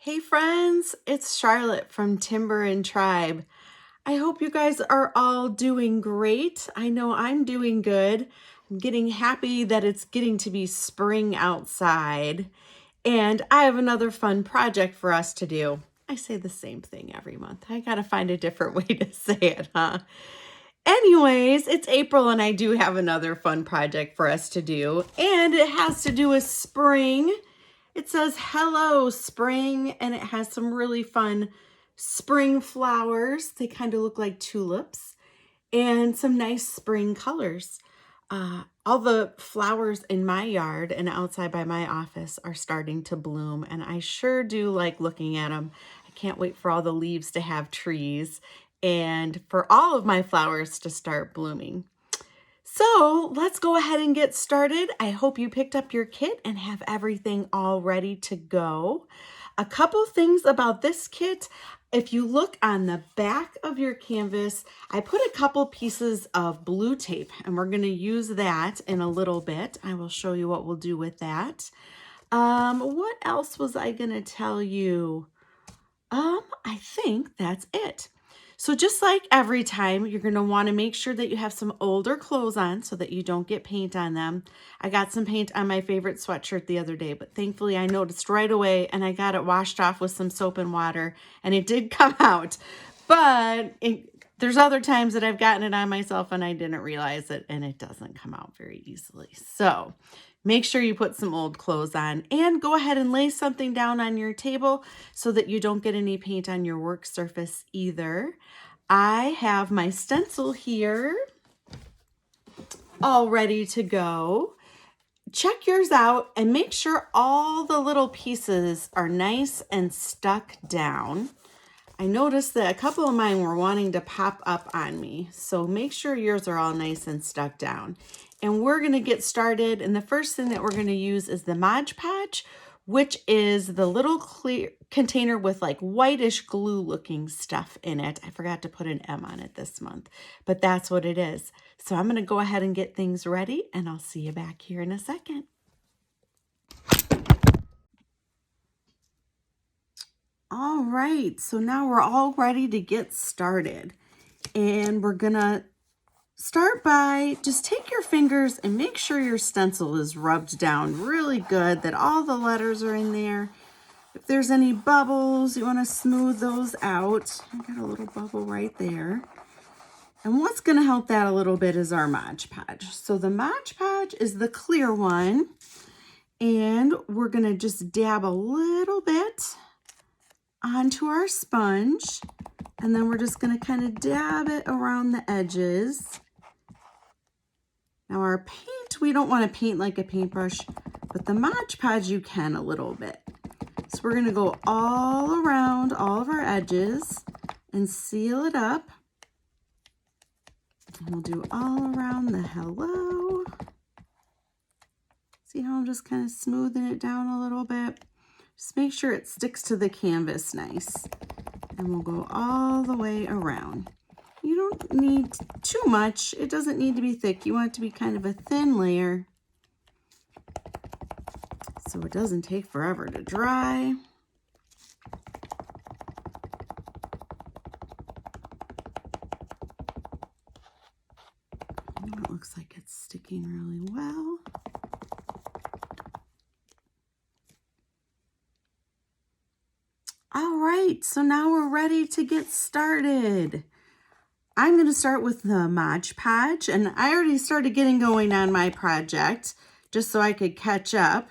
Hey friends, it's Charlotte from Timber and Tribe. I hope you guys are all doing great. I know I'm doing good. I'm getting happy that it's getting to be spring outside. And I have another fun project for us to do. I say the same thing every month. I gotta find a different way to say it, huh? Anyways, it's April and I do have another fun project for us to do. And it has to do with spring. It says, hello, spring, and it has some really fun spring flowers. They kind of look like tulips and some nice spring colors. All the flowers in my yard and outside by my office are starting to bloom, and I sure do like looking at them. I can't wait for all the leaves to have trees and for all of my flowers to start blooming. So let's go ahead and get started. I hope you picked up your kit and have everything all ready to go. A couple things about this kit. If you look on the back of your canvas, I put a couple pieces of blue tape and we're going to use that in a little bit. I will show you what we'll do with that. What else was I going to tell you? I think that's it. So just like every time, you're going to want to make sure that you have some older clothes on so that you don't get paint on them. I got some paint on my favorite sweatshirt the other day, but thankfully I noticed right away and I got it washed off with some soap and water and it did come out. But there's other times that I've gotten it on myself and I didn't realize it and it doesn't come out very easily. So make sure you put some old clothes on and go ahead and lay something down on your table so that you don't get any paint on your work surface either. I have my stencil here all ready to go. Check yours out and make sure all the little pieces are nice and stuck down. I noticed that a couple of mine were wanting to pop up on me, so make sure yours are all nice and stuck down. And we're going to get started, and the first thing that we're going to use is the Mod Podge, which is the little clear container with like whitish glue looking stuff in it. I forgot to put an M on it this month, but that's what it is. So I'm going to go ahead and get things ready, and I'll see you back here in a second. All right, so now we're all ready to get started. And we're gonna start by just take your fingers and make sure your stencil is rubbed down really good, that all the letters are in there. If there's any bubbles, you wanna smooth those out. I got a little bubble right there. And what's gonna help that a little bit is our Mod Podge. So the Mod Podge is the clear one. And we're gonna just dab a little bit onto our sponge, and then we're just going to kind of dab it around the edges. Now our paint, we don't want to paint like a paintbrush, but the Mod Podge you can a little bit. So we're going to go all around all of our edges and seal it up. And we'll do all around the hello. See how I'm just kind of smoothing it down a little bit? Just make sure it sticks to the canvas nice. And we'll go all the way around. You don't need too much. It doesn't need to be thick. You want it to be kind of a thin layer so it doesn't take forever to dry. It looks like it's sticking really well. All right, so now we're ready to get started. I'm going to start with the Mod Podge, and I already started getting going on my project just so I could catch up.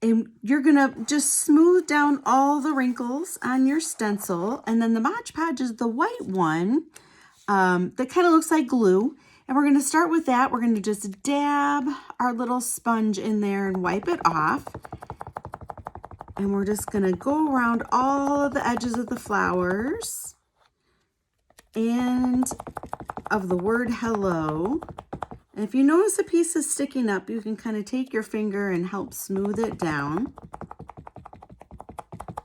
And you're going to just smooth down all the wrinkles on your stencil, and then the Mod Podge is the white one that kind of looks like glue. And we're going to start with that. We're going to just dab our little sponge in there and wipe it off. And we're just going to go around all of the edges of the flowers and of the word hello. And if you notice a piece is sticking up, you can kind of take your finger and help smooth it down.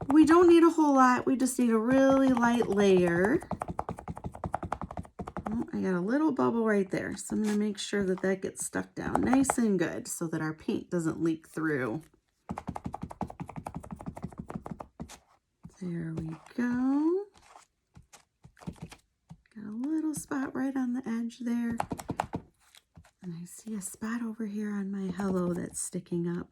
We don't need a whole lot. We just need a really light layer. Oh, I got a little bubble right there. So I'm going to make sure that that gets stuck down nice and good so that our paint doesn't leak through. There we go. Got a little spot right on the edge there. And I see a spot over here on my hello that's sticking up.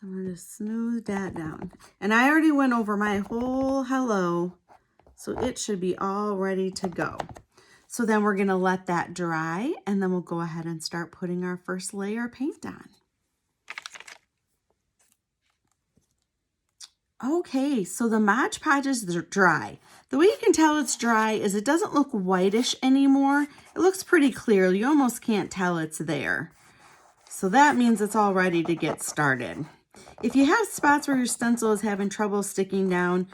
I'm going to smooth that down. And I already went over my whole hello, so it should be all ready to go. So then we're going to let that dry, and then we'll go ahead and start putting our first layer of paint on. Okay, so the Mod Podge is dry. The way you can tell it's dry is it doesn't look whitish anymore. It looks pretty clear. You almost can't tell it's there. So that means it's all ready to get started. If you have spots where your stencil is having trouble sticking down,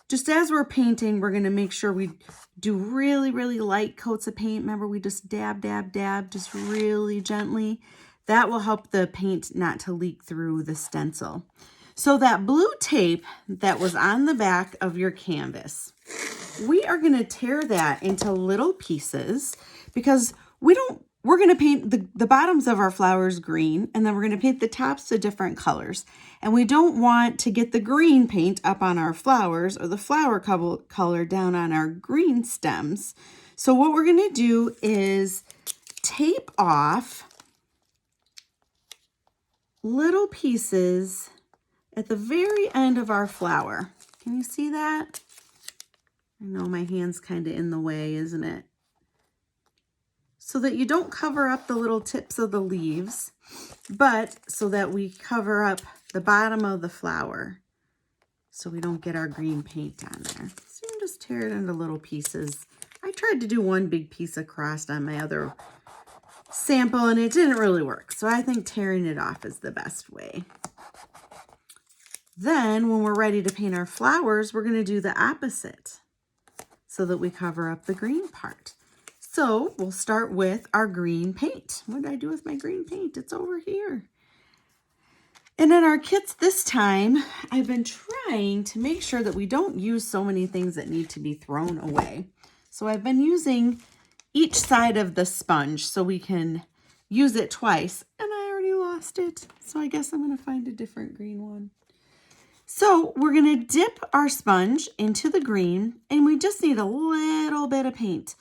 just as we're painting, we're going to make sure we do really, really light coats of paint. Remember, we just dab, dab, dab, just really gently. That will help the paint not to leak through the stencil. So that blue tape that was on the back of your canvas, we are going to tear that into little pieces because we're going to paint the bottoms of our flowers green, and then we're going to paint the tops to different colors. And we don't want to get the green paint up on our flowers or the flower color down on our green stems. So what we're going to do is tape off little pieces at the very end of our flower. Can you see that? I know my hand's kind of in the way, isn't it? So that you don't cover up the little tips of the leaves, but so that we cover up the bottom of the flower so we don't get our green paint on there. So you can just tear it into little pieces. I tried to do one big piece across on my other sample and it didn't really work. So I think tearing it off is the best way. Then when we're ready to paint our flowers, we're going to do the opposite so that we cover up the green part. So we'll start with our green paint. What did I do with my green paint? It's over here. And in our kits this time, I've been trying to make sure that we don't use so many things that need to be thrown away. So I've been using each side of the sponge so we can use it twice. And I already lost it. So I guess I'm going to find a different green one. So we're going to dip our sponge into the green, and we just need a little bit of paint.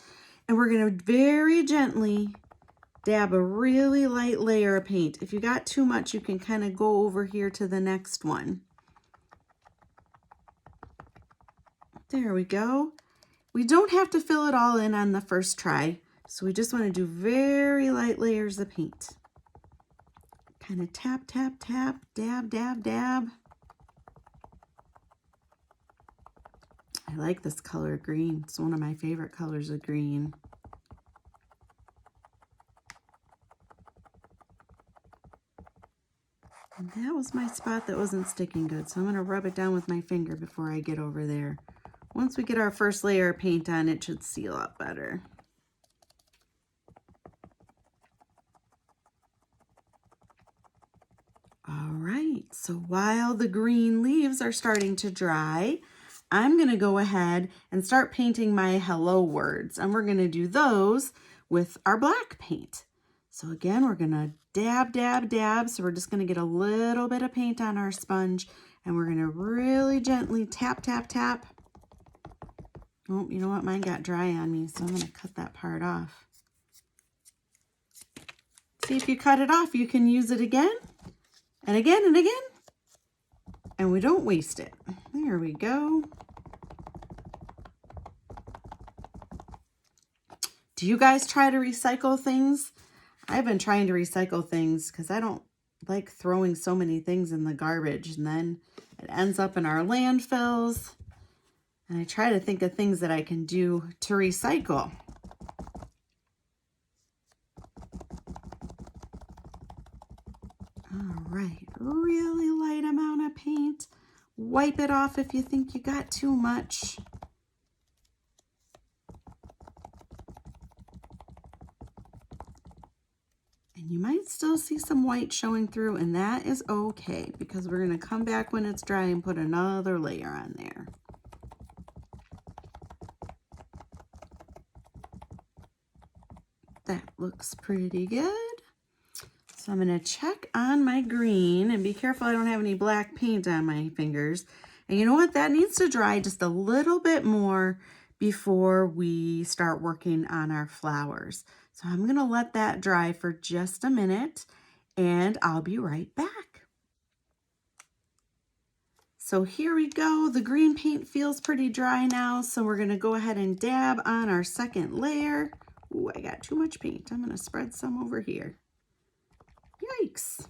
And we're going to very gently dab a really light layer of paint. If you got too much, you can kind of go over here to the next one. There we go. We don't have to fill it all in on the first try, so we just want to do very light layers of paint. Kind of tap, tap, tap, dab, dab, dab. I like this color green. It's one of my favorite colors of green. And that was my spot that wasn't sticking good, so I'm going to rub it down with my finger before I get over there. Once we get our first layer of paint on, it should seal up better. All right, so while the green leaves are starting to dry, I'm going to go ahead and start painting my hello words, and we're going to do those with our black paint. So again, we're going to dab, dab, dab. So we're just going to get a little bit of paint on our sponge, and we're going to really gently tap, tap, tap. Oh, you know what? Mine got dry on me, so I'm going to cut that part off. See, if you cut it off, you can use it again and again and again, and we don't waste it. There we go. Do you guys try to recycle things? I've been trying to recycle things because I don't like throwing so many things in the garbage, and then it ends up in our landfills. And I try to think of things that I can do to recycle. All right, really light amount of paint. Wipe it off if you think you got too much. And you might still see some white showing through, and that is okay because we're going to come back when it's dry and put another layer on there. That looks pretty good. So I'm going to check on my green and be careful I don't have any black paint on my fingers. And you know what? That needs to dry just a little bit more before we start working on our flowers. So I'm going to let that dry for just a minute and I'll be right back. So here we go. The green paint feels pretty dry now. So we're going to go ahead and dab on our second layer. Ooh, I got too much paint. I'm going to spread some over here. Yikes.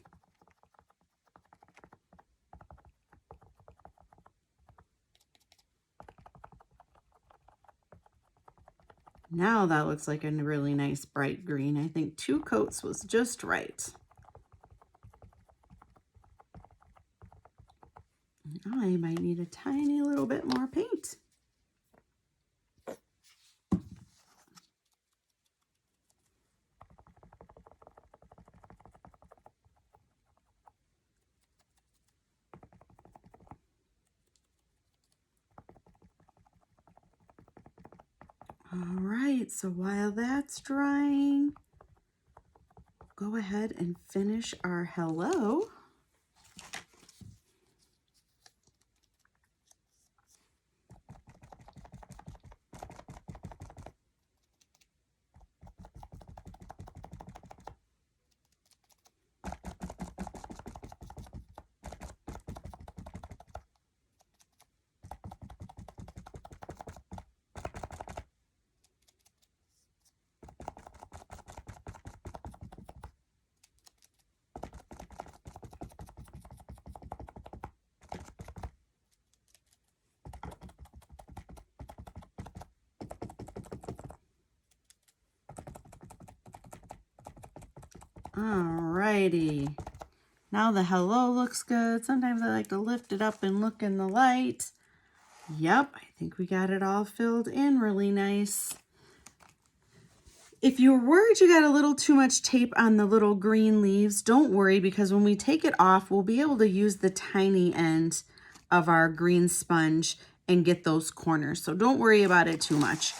Now that looks like a really nice bright green. I think 2 coats was just right. I might need a tiny little bit more paint. All right, so while that's drying, go ahead and finish our hello. Alrighty, now the hello looks good. Sometimes I like to lift it up and look in the light. Yep, I think we got it all filled in really nice. If you're worried you got a little too much tape on the little green leaves, don't worry, because when we take it off, we'll be able to use the tiny end of our green sponge and get those corners. So don't worry about it too much.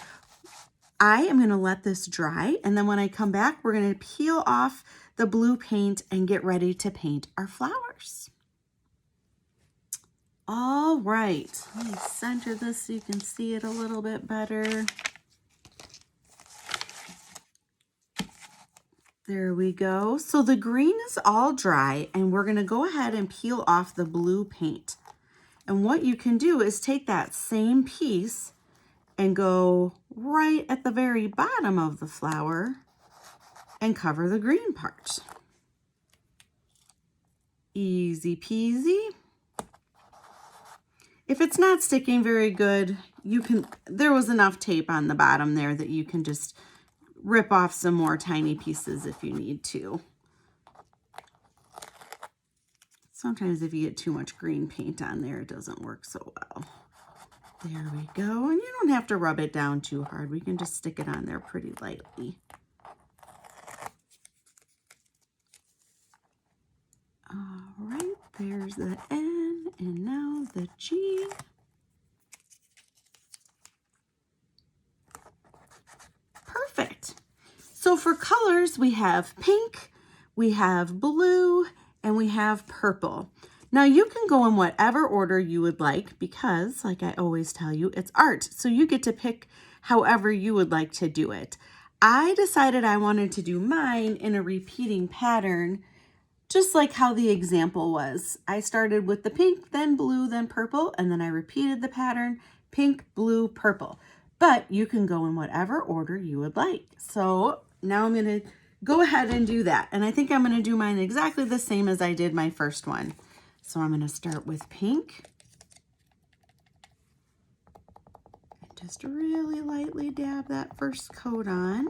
I am going to let this dry, and then when I come back, we're going to peel off the blue paint and get ready to paint our flowers. All right, let me center this so you can see it a little bit better. There we go. So the green is all dry, and we're going to go ahead and peel off the blue paint. And what you can do is take that same piece and go right at the very bottom of the flower and cover the green part. Easy peasy. If it's not sticking very good, there was enough tape on the bottom there that you can just rip off some more tiny pieces if you need to. Sometimes if you get too much green paint on there, it doesn't work so well. There we go. And you don't have to rub it down too hard. We can just stick it on there pretty lightly. All right, there's the N and now the G. Perfect. So for colors, we have pink, we have blue, and we have purple. Now you can go in whatever order you would like because, like I always tell you, it's art. So you get to pick however you would like to do it. I decided I wanted to do mine in a repeating pattern, just like how the example was. I started with the pink, then blue, then purple, and then I repeated the pattern, pink, blue, purple. But you can go in whatever order you would like. So now I'm going to go ahead and do that. And I think I'm going to do mine exactly the same as I did my first one. So I'm going to start with pink. And just really lightly dab that first coat on.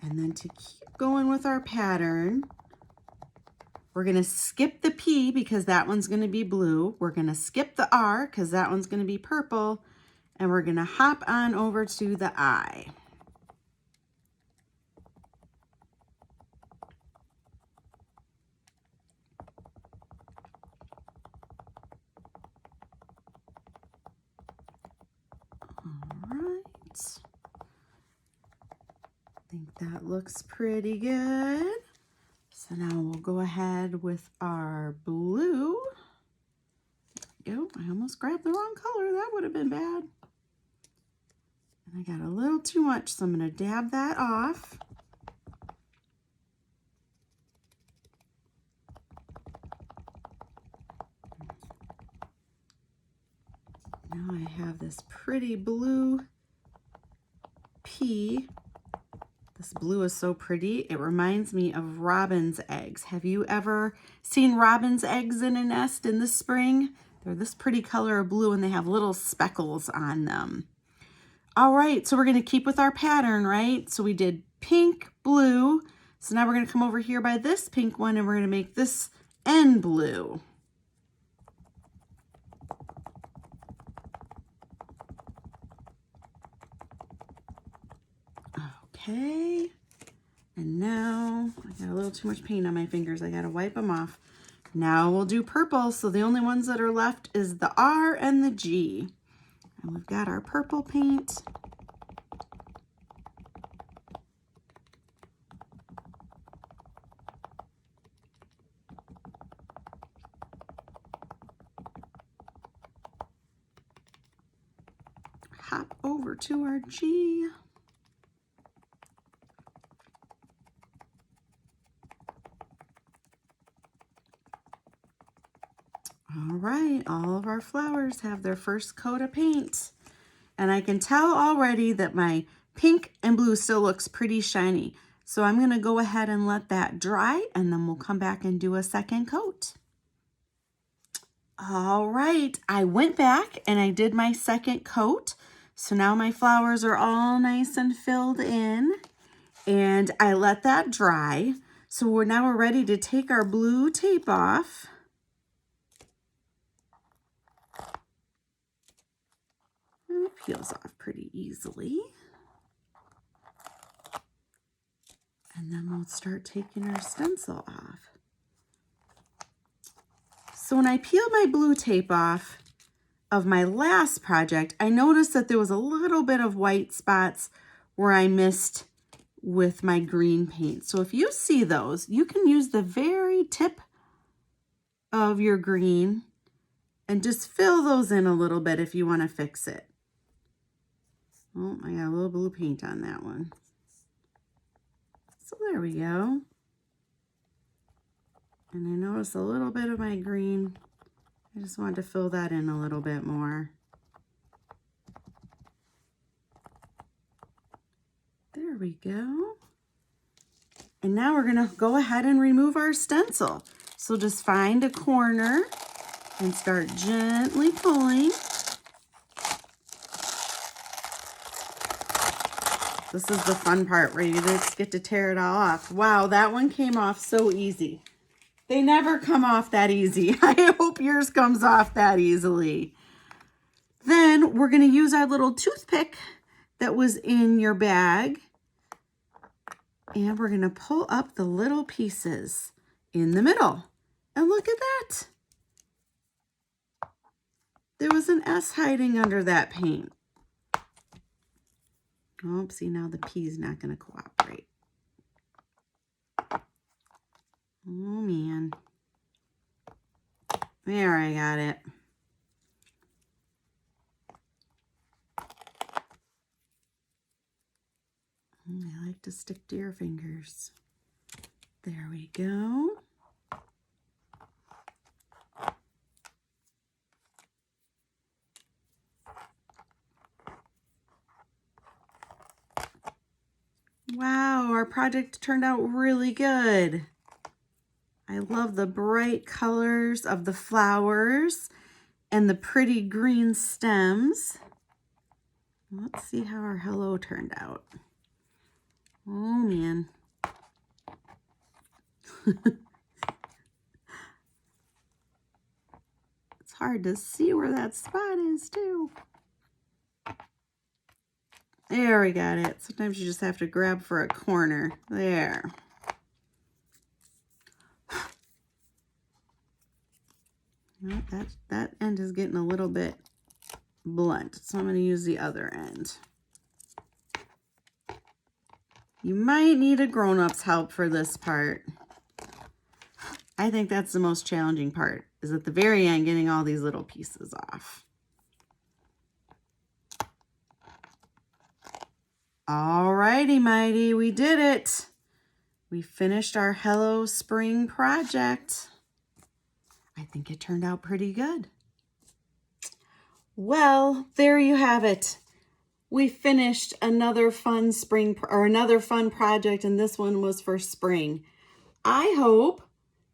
And then to keep going with our pattern, we're going to skip the P because that one's going to be blue. We're going to skip the R because that one's going to be purple. And we're going to hop on over to the I. All right. I think that looks pretty good. So now we'll go ahead with our blue. Oh, I almost grabbed the wrong color. That would have been bad. And I got a little too much, so I'm going to dab that off. Now I have this pretty blue pea. This blue is so pretty. It reminds me of robin's eggs. Have you ever seen robin's eggs in a nest in the spring? They're this pretty color of blue and they have little speckles on them. All right, so we're going to keep with our pattern, right? So we did pink, blue. So now we're going to come over here by this pink one and we're going to make this end blue. Okay. And now I got a little too much paint on my fingers. I got to wipe them off. Now we'll do purple. So the only ones that are left is the R and the G. And we've got our purple paint. Hop over to our G. All right, all of our flowers have their first coat of paint. And I can tell already that my pink and blue still looks pretty shiny. So I'm gonna go ahead and let that dry and then we'll come back and do a second coat. All right, I went back and I did my second coat. So now my flowers are all nice and filled in and I let that dry. So we're ready to take our blue tape off. It peels off pretty easily. And then we'll start taking our stencil off. So when I peeled my blue tape off of my last project, I noticed that there was a little bit of white spots where I missed with my green paint. So if you see those, you can use the very tip of your green and just fill those in a little bit if you want to fix it. Oh, I got a little blue paint on that one. So there we go. And I noticed a little bit of my green. I just wanted to fill that in a little bit more. There we go. And now we're gonna go ahead and remove our stencil. So just find a corner and start gently pulling. This is the fun part where you just get to tear it all off. Wow, that one came off so easy. They never come off that easy. I hope yours comes off that easily. Then we're gonna use our little toothpick that was in your bag. And we're gonna pull up the little pieces in the middle. And look at that. There was an S hiding under that paint. Oh, see, now the P's not going to cooperate. Oh, man. There, I got it. I like to stick to your fingers. There we go. Wow, our project turned out really good. I love the bright colors of the flowers and the pretty green stems. Let's see how our hello turned out. Oh, man. It's hard to see where that spot is, too. There, we got it. Sometimes you just have to grab for a corner. There. Well, that end is getting a little bit blunt, so I'm going to use the other end. You might need a grown-up's help for this part. I think that's the most challenging part, is at the very end getting all these little pieces off. Alrighty, mighty, we did it. We finished our Hello Spring project. I think it turned out pretty good. Well, there you have it. We finished another fun another fun project, and this one was for spring. I hope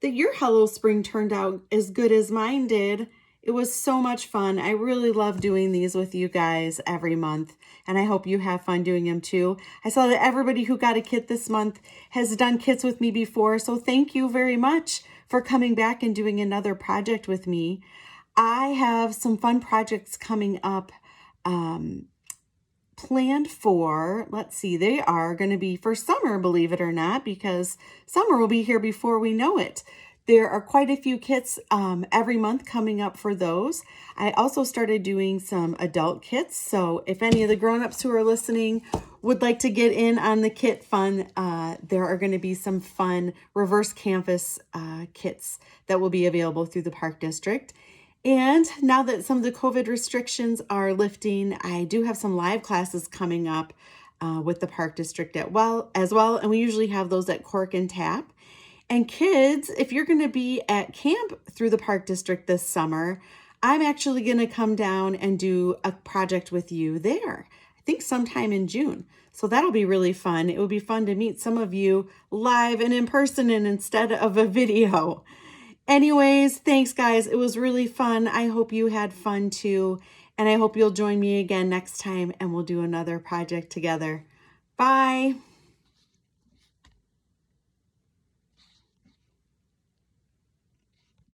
that your Hello Spring turned out as good as mine did. It was so much fun. I really love doing these with you guys every month, and I hope you have fun doing them too. I saw that everybody who got a kit this month has done kits with me before, so thank you very much for coming back and doing another project with me. I have some fun projects coming up planned for, let's see, they are going to be for summer, believe it or not, because summer will be here before we know it. There are quite a few kits every month coming up for those. I also started doing some adult kits, so if any of the grown-ups who are listening would like to get in on the kit fun, there are going to be some fun reverse canvas kits that will be available through the Park District. And now that some of the COVID restrictions are lifting, I do have some live classes coming up with the Park District as well. And we usually have those at Cork and Tap. And kids, if you're going to be at camp through the Park District this summer, I'm actually going to come down and do a project with you there. I think sometime in June. So that'll be really fun. It will be fun to meet some of you live and in person and instead of a video. Anyways, thanks guys. It was really fun. I hope you had fun too. And I hope you'll join me again next time and we'll do another project together. Bye.